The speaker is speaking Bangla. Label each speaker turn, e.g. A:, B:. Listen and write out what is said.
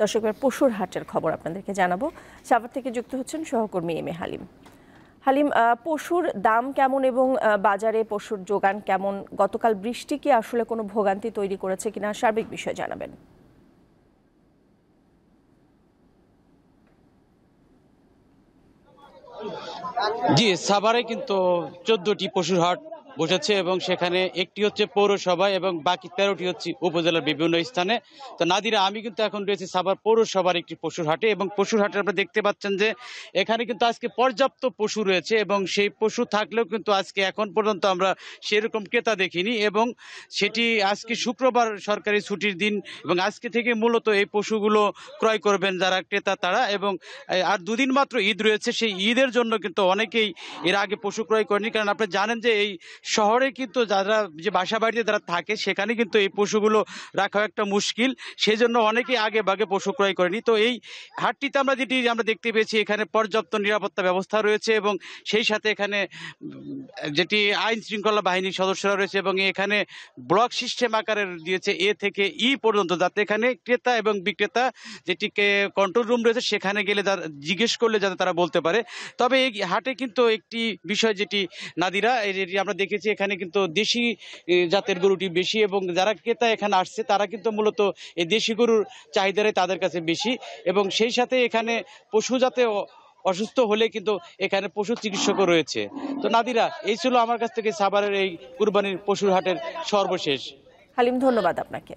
A: দর্শকের পশুর হাটের খবর আপনাদেরকে জানাবো। সাভার থেকে যুক্ত হচ্ছেন সহকর্মী এম এ হালিম। হালিম, পশুর দাম কেমন এবং বাজারে পশুর যোগান কেমন? গতকাল বৃষ্টি কি আসলে কোনো ভোগান্তি তৈরি করেছে কিনা, সার্বিক বিষয় জানাবেন।
B: জি, সাভারে কিন্তু 14টি পশুর হাট বসেছে এবং সেখানে একটি হচ্ছে পৌরসভা এবং বাকি 13টি হচ্ছে উপজেলার বিভিন্ন স্থানে। তো নাদিরা, আমি কিন্তু এখন রয়েছি সাভার পৌরসভার একটি পশুর হাটে এবং পশুর হাটে আপনারা দেখতে পাচ্ছেন যে এখানে কিন্তু আজকে পর্যাপ্ত পশু রয়েছে এবং সেই পশু থাকলেও কিন্তু আজকে এখন পর্যন্ত আমরা সেরকম ক্রেতা দেখিনি এবং সেটি আজকে শুক্রবার সরকারি ছুটির দিন এবং আজকে থেকে মূলত এই পশুগুলো ক্রয় করবেন যারা ক্রেতা তারা। এবং আর দুদিন মাত্র ঈদ রয়েছে, সেই ঈদের জন্য কিন্তু অনেকেই এর আগে পশু ক্রয় করেনি, কারণ আপনি জানেন যে এই শহরে কিন্তু যারা যে বাসা বাড়িতে যারা থাকে সেখানে কিন্তু এই পশুগুলো রাখা একটা মুশকিল, সেই জন্য অনেকেই আগে ভাগে পশু ক্রয় করেনি। তো এই হাটটিতে আমরা দেখতে পেয়েছি এখানে পর্যাপ্ত নিরাপত্তা ব্যবস্থা রয়েছে এবং সেই সাথে এখানে যেটি আইন শৃঙ্খলা বাহিনীর সদস্যরা রয়েছে এবং এখানে ব্লক সিস্টেম আকারে দিয়েছে এ থেকে ই পর্যন্ত, যাতে এখানে ক্রেতা এবং বিক্রেতা যেটিকে কন্ট্রোল রুম রয়েছে সেখানে গেলে জিজ্ঞেস করলে যাতে তারা বলতে পারে। তবে এই হাটে কিন্তু একটি বিষয় যেটি নাদিরা, যেটি আমরা দেখেছি এখানে কিন্তু দেশি জাতের গরুটি বেশি এবং যারা ক্রেতা এখানে আসছে তারা কিন্তু মূলত এই দেশি গরুর চাহিদাটাই তাদের কাছে বেশি এবং সেই সাথে এখানে পশু যাতে অসুস্থ হলে কিন্তু এখানে পশু চিকিৎসকও রয়েছে। তো নাদিরা, এই ছিল আমার কাছ থেকে সাভারের এই কুরবানির পশুর হাটের সর্বশেষ।
A: হালিম, ধন্যবাদ আপনাকে।